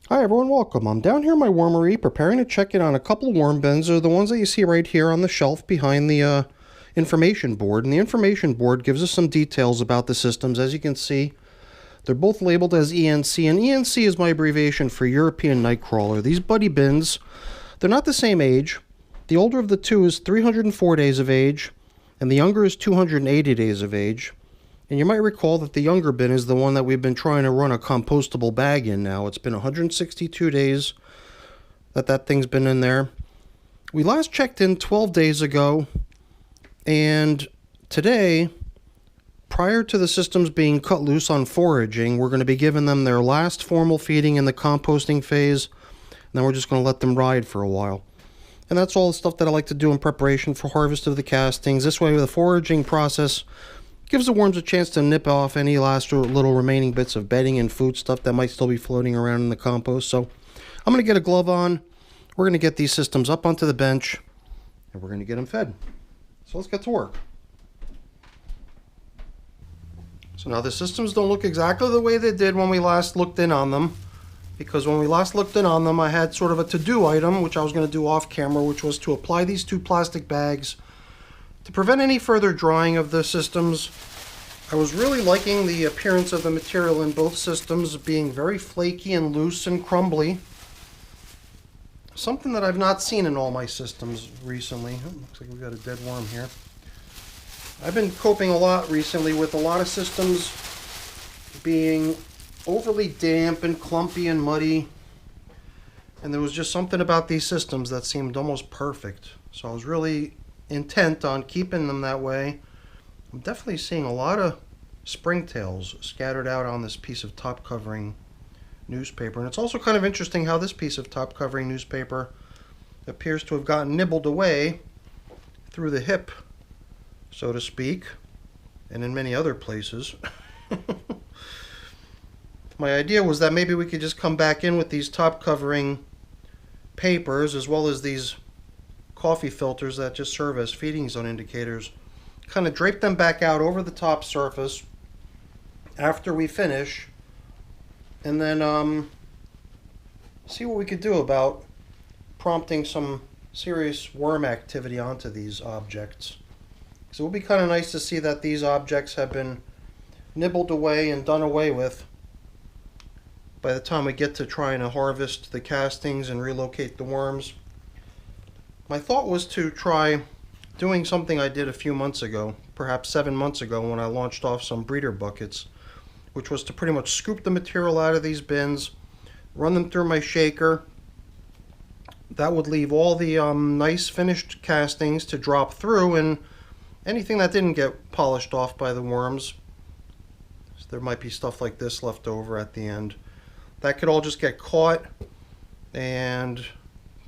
Hi everyone, welcome. I'm down here in my wormery preparing to check in on a couple of worm bins. They're the ones that you see right here on the shelf behind the information board. And the information board gives us some details about the systems. As you can see, they're both labeled as ENC, and ENC is my abbreviation for European Nightcrawler. These buddy bins, they're not the same age. The older of the two is 304 days of age, and the younger is 280 days of age. And you might recall that the younger bin is the one that we've been trying to run a compostable bag in now. It's been 162 days that thing's been in there. We last checked in 12 days ago, and today, prior to the systems being cut loose on foraging, we're going to be giving them their last formal feeding in the composting phase, and then we're just going to let them ride for a while. And that's all the stuff that I like to do in preparation for harvest of the castings. This way, with the foraging process, gives the worms a chance to nip off any last little remaining bits of bedding and food stuff that might still be floating around in the compost. So I'm going to get a glove on. We're going to get these systems up onto the bench, and we're going to get them fed. So let's get to work. So now the systems don't look exactly the way they did when we last looked in on them, because when we last looked in on them, I had sort of a to-do item, which I was going to do off camera, which was to apply these two plastic bags to prevent any further drying of the systems. I was really liking the appearance of the material in both systems, being very flaky and loose and crumbly. Something that I've not seen in all my systems recently. Oh, looks like we got a dead worm here. I've been coping a lot recently with a lot of systems being overly damp and clumpy and muddy. And there was just something about these systems that seemed almost perfect. So I was really intent on keeping them that way. I'm definitely seeing a lot of springtails scattered out on this piece of top covering newspaper. And it's also kind of interesting how this piece of top covering newspaper appears to have gotten nibbled away through the hip, so to speak, and in many other places. My idea was that maybe we could just come back in with these top covering papers, as well as these coffee filters that just serve as feeding zone indicators, kind of drape them back out over the top surface after we finish, and then see what we could do about prompting some serious worm activity onto these objects. So it would be kind of nice to see that these objects have been nibbled away and done away with by the time we get to trying to harvest the castings and relocate the worms. My thought was to try doing something I did a few months ago, perhaps 7 months ago, when I launched off some breeder buckets, which was to pretty much scoop the material out of these bins, run them through my shaker. That would leave all the nice finished castings to drop through, and anything that didn't get polished off by the worms, so there might be stuff like this left over at the end, that could all just get caught and,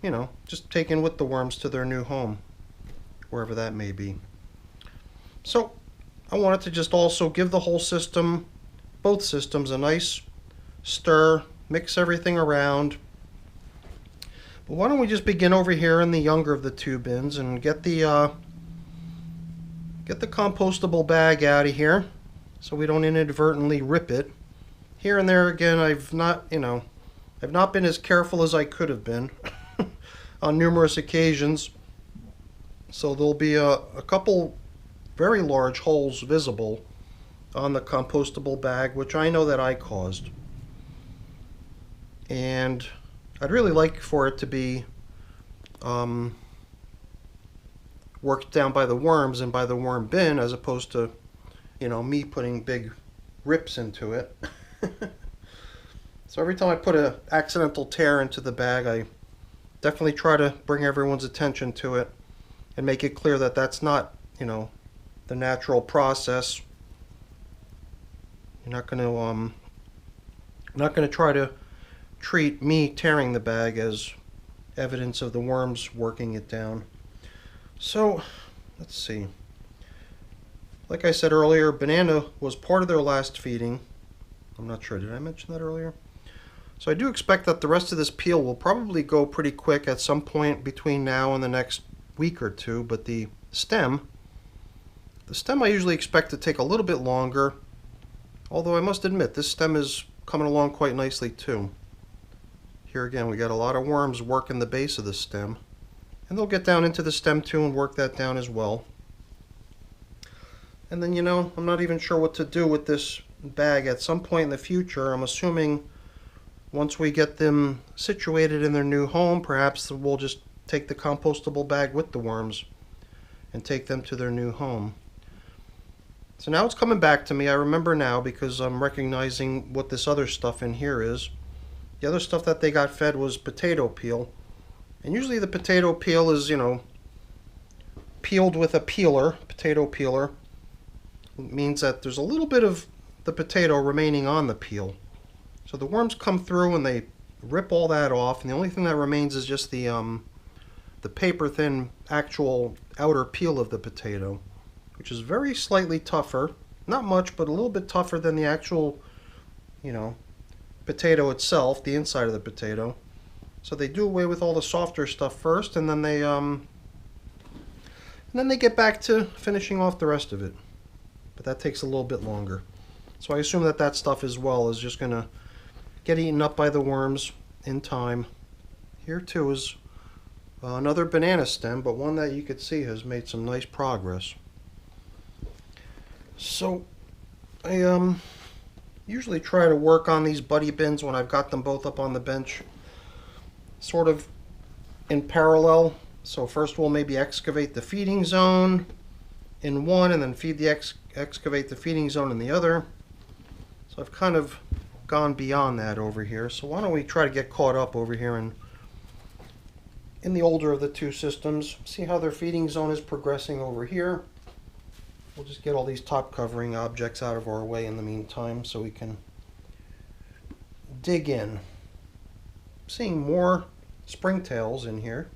you know, just taken with the worms to their new home, wherever that may be. So I wanted to just also give the whole system, both systems, a nice stir, mix everything around. But why don't we just begin over here in the younger of the two bins and get the compostable bag out of here so we don't inadvertently rip it. Here and there again, I've not been as careful as I could have been on numerous occasions. So there'll be a couple very large holes visible on the compostable bag, which I know that I caused. And I'd really like for it to be worked down by the worms and by the worm bin, as opposed to, me putting big rips into it. So every time I put an accidental tear into the bag, I definitely try to bring everyone's attention to it and make it clear that that's not, the natural process. You're not going to try to treat me tearing the bag as evidence of the worms working it down. So, let's see. Like I said earlier, banana was part of their last feeding. I'm not sure, did I mention that earlier? So I do expect that the rest of this peel will probably go pretty quick at some point between now and the next week or two, but the stem I usually expect to take a little bit longer, although I must admit this stem is coming along quite nicely too. Here again, we got a lot of worms working the base of the stem. And they'll get down into the stem too and work that down as well. And then, I'm not even sure what to do with this bag at some point in the future. I'm assuming once we get them situated in their new home, perhaps we'll just take the compostable bag with the worms and take them to their new home. So now it's coming back to me. I remember now because I'm recognizing what this other stuff in here is. The other stuff that they got fed was potato peel. And usually the potato peel is, peeled with a peeler, potato peeler. It means that there's a little bit of the potato remaining on the peel. So the worms come through and they rip all that off, and the only thing that remains is just the paper thin actual outer peel of the potato, which is very slightly tougher. Not much, but a little bit tougher than the actual, potato itself, the inside of the potato. So they do away with all the softer stuff first, and then they get back to finishing off the rest of it. But that takes a little bit longer. So I assume that stuff as well is just going to get eaten up by the worms in time. Here too is another banana stem, but one that you could see has made some nice progress. So I usually try to work on these buddy bins when I've got them both up on the bench, sort of in parallel. So first we'll maybe excavate the feeding zone in one, and then excavate the feeding zone in the other. So I've kind of gone beyond that over here. So why don't we try to get caught up over here in the older of the two systems, see how their feeding zone is progressing over here. We'll just get all these top covering objects out of our way in the meantime so we can dig in. Seeing more springtails in here.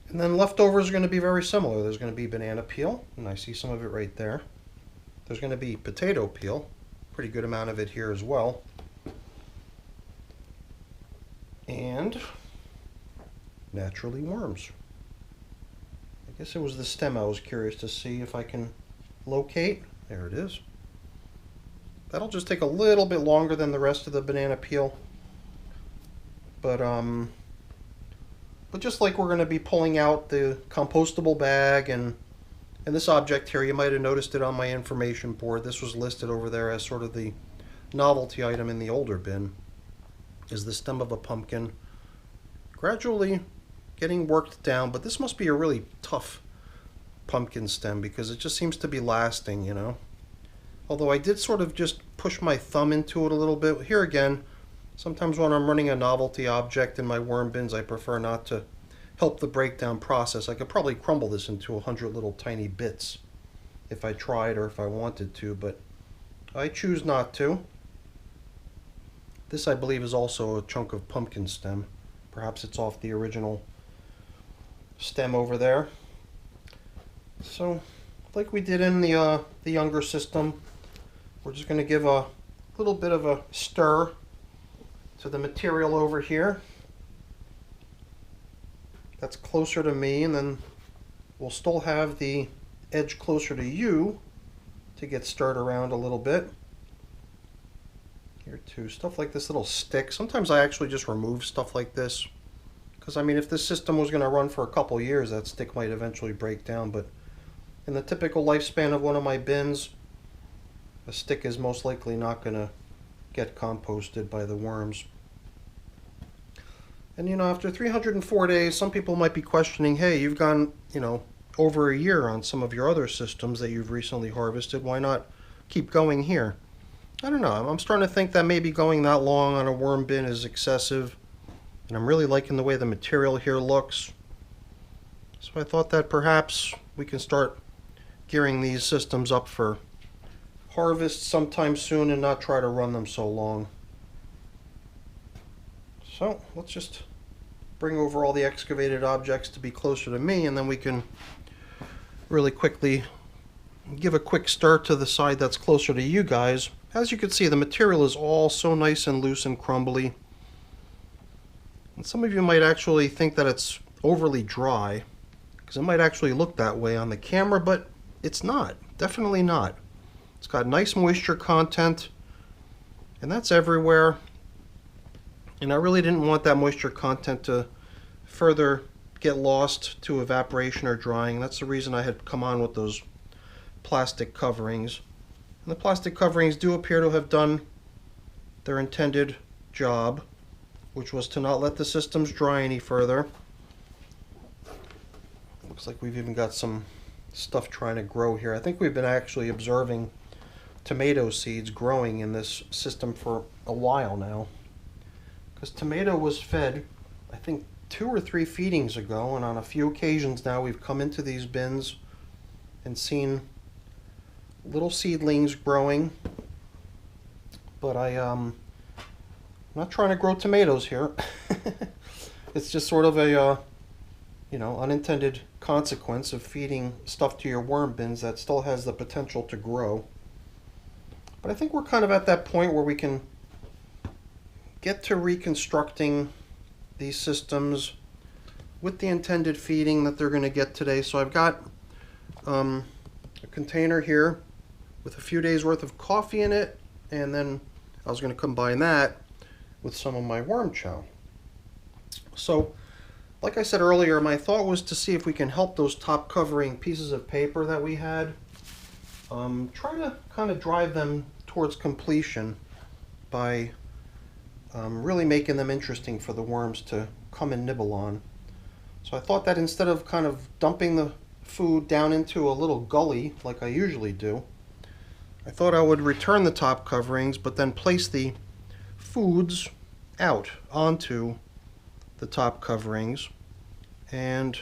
And then leftovers are going to be very similar. There's going to be banana peel, and I see some of it right there. There's going to be potato peel, pretty good amount of it here as well. And naturally worms. I guess it was the stem I was curious to see if I can locate. There it is. That'll just take a little bit longer than the rest of the banana peel. But just like we're going to be pulling out the compostable bag and this object here, you might have noticed it on my information board. This was listed over there as sort of the novelty item in the older bin, is the stem of a pumpkin. Gradually getting worked down, but this must be a really tough pumpkin stem because it just seems to be lasting, Although I did sort of just push my thumb into it a little bit. Here again, sometimes when I'm running a novelty object in my worm bins, I prefer not to help the breakdown process. I could probably crumble this into 100 little tiny bits if I tried or if I wanted to, but I choose not to. This, I believe, is also a chunk of pumpkin stem. Perhaps it's off the original stem over there. So, like we did in the younger system, we're just going to give a little bit of a stir to the material over here. That's closer to me, and then we'll still have the edge closer to you to get stirred around a little bit. Here too, stuff like this little stick. Sometimes I actually just remove stuff like this. Because, I mean, if this system was going to run for a couple years, that stick might eventually break down. But in the typical lifespan of one of my bins, a stick is most likely not going to get composted by the worms. And, after 304 days, some people might be questioning, hey, you've gone, over a year on some of your other systems that you've recently harvested. Why not keep going here? I don't know. I'm starting to think that maybe going that long on a worm bin is excessive. And I'm really liking the way the material here looks. So I thought that perhaps we can start gearing these systems up for harvest sometime soon and not try to run them so long. So let's just bring over all the excavated objects to be closer to me, and then we can really quickly give a quick stir to the side that's closer to you guys. As you can see, the material is all so nice and loose and crumbly. And some of you might actually think that it's overly dry, because it might actually look that way on the camera, but it's not. Definitely not. It's got nice moisture content, and that's everywhere. And I really didn't want that moisture content to further get lost to evaporation or drying. That's the reason I had come on with those plastic coverings. And the plastic coverings do appear to have done their intended job, which was to not let the systems dry any further. Looks like we've even got some stuff trying to grow here. I think we've been actually observing tomato seeds growing in this system for a while now, because tomato was fed, I think, 2 or 3 feedings ago, and on a few occasions now we've come into these bins and seen little seedlings growing. But I'm not trying to grow tomatoes here. It's just sort of a unintended consequence of feeding stuff to your worm bins that still has the potential to grow. But I think we're kind of at that point where we can get to reconstructing these systems with the intended feeding that they're going to get today. So I've got a container here with a few days worth of coffee in it, and then I was going to combine that with some of my worm chow. So like I said earlier, my thought was to see if we can help those top covering pieces of paper that we had. Try to kind of drive them towards completion by really making them interesting for the worms to come and nibble on. So I thought that instead of kind of dumping the food down into a little gully like I usually do, I thought I would return the top coverings but then place the foods out onto the top coverings. And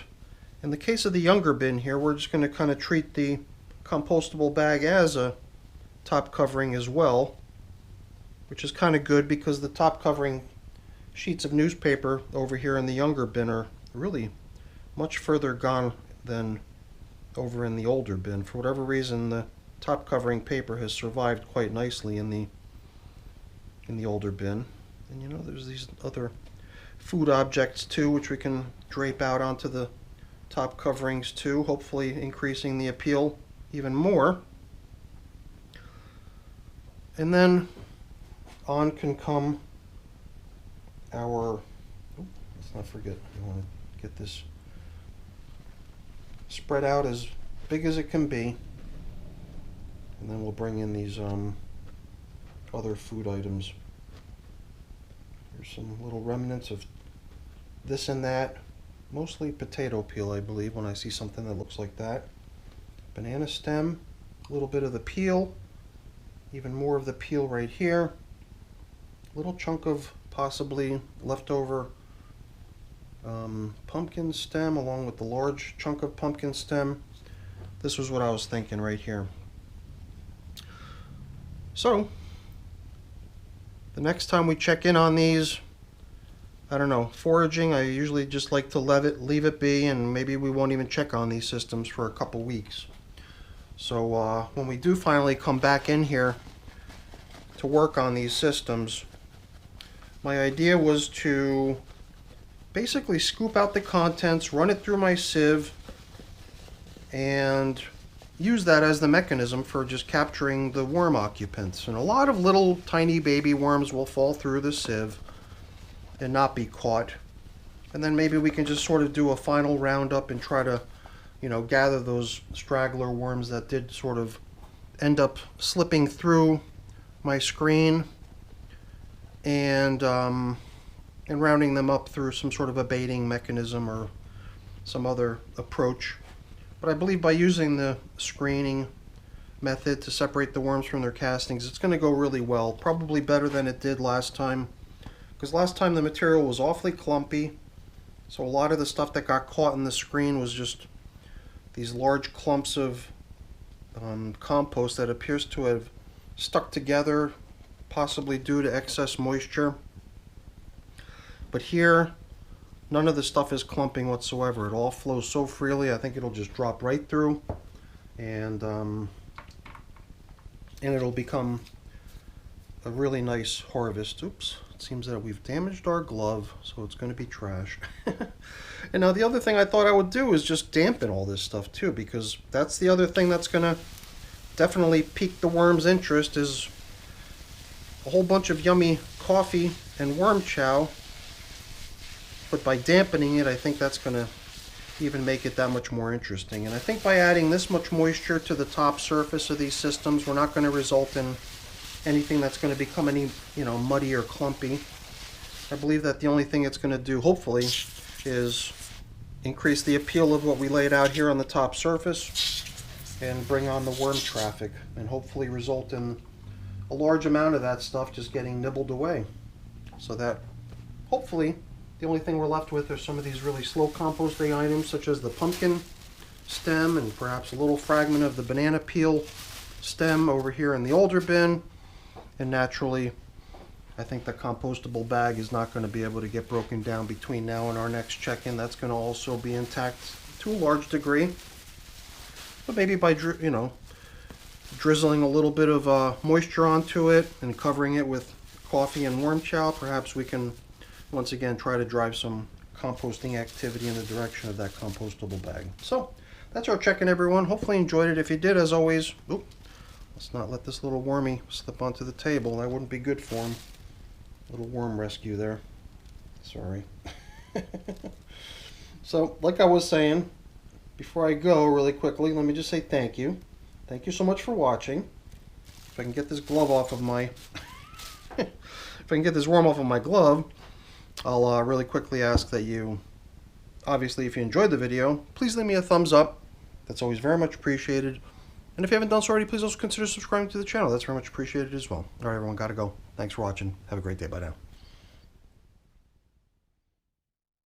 in the case of the younger bin here, we're just going to kind of treat the compostable bag as a top covering as well, which is kind of good because the top covering sheets of newspaper over here in the younger bin are really much further gone than over in the older bin. For whatever reason, the top covering paper has survived quite nicely in the older bin. And there's these other food objects too, which we can drape out onto the top coverings too, hopefully increasing the appeal even more. And then on can come our, let's not forget, we want to get this spread out as big as it can be. And then we'll bring in these other food items. There's some little remnants of this and that, mostly potato peel, I believe, when I see something that looks like that. Banana stem, a little bit of the peel, even more of the peel right here. Little chunk of possibly leftover pumpkin stem along with the large chunk of pumpkin stem. This was what I was thinking right here. So the next time we check in on these, I don't know, foraging, I usually just like to leave it be, and maybe we won't even check on these systems for a couple weeks. So when we do finally come back in here to work on these systems, my idea was to basically scoop out the contents, run it through my sieve, and use that as the mechanism for just capturing the worm occupants. And a lot of little tiny baby worms will fall through the sieve and not be caught. And then maybe we can just sort of do a final roundup and try to, gather those straggler worms that did sort of end up slipping through my screen, and rounding them up through some sort of a baiting mechanism or some other approach. But I believe by using the screening method to separate the worms from their castings, it's going to go really well. Probably better than it did last time, because last time the material was awfully clumpy. So a lot of the stuff that got caught in the screen was just these large clumps of compost that appears to have stuck together, possibly due to excess moisture. But here, none of the stuff is clumping whatsoever. It all flows so freely, I think it'll just drop right through, and it'll become a really nice harvest. Oops, it seems that we've damaged our glove, so it's going to be trash. And now the other thing I thought I would do is just dampen all this stuff too, because that's the other thing that's going to definitely pique the worm's interest, is a whole bunch of yummy coffee and worm chow, but by dampening it, I think that's going to even make it that much more interesting. And I think by adding this much moisture to the top surface of these systems, we're not going to result in anything that's going to become any, muddy or clumpy. I believe that the only thing it's going to do, hopefully, is increase the appeal of what we laid out here on the top surface and bring on the worm traffic, and hopefully result in a large amount of that stuff just getting nibbled away. So that hopefully the only thing we're left with are some of these really slow composting items, such as the pumpkin stem and perhaps a little fragment of the banana peel stem over here in the older bin. And naturally, I think the compostable bag is not going to be able to get broken down between now and our next check-in. That's going to also be intact to a large degree. But maybe by, drizzling a little bit of moisture onto it and covering it with coffee and worm chow, perhaps we can once again try to drive some composting activity in the direction of that compostable bag. So that's our check-in, everyone. Hopefully you enjoyed it. If you did, as always, let's not let this little wormy slip onto the table. That wouldn't be good for him. Little worm rescue there. Sorry. So like I was saying, before I go really quickly, let me just say thank you. Thank you so much for watching. If I can get this glove off of my if I can get this worm off of my glove, I'll really quickly ask that you, obviously, if you enjoyed the video, please leave me a thumbs up. That's always very much appreciated. And if you haven't done so already, please also consider subscribing to the channel. That's very much appreciated as well. All right, everyone, gotta go. Thanks for watching. Have a great day. Bye now.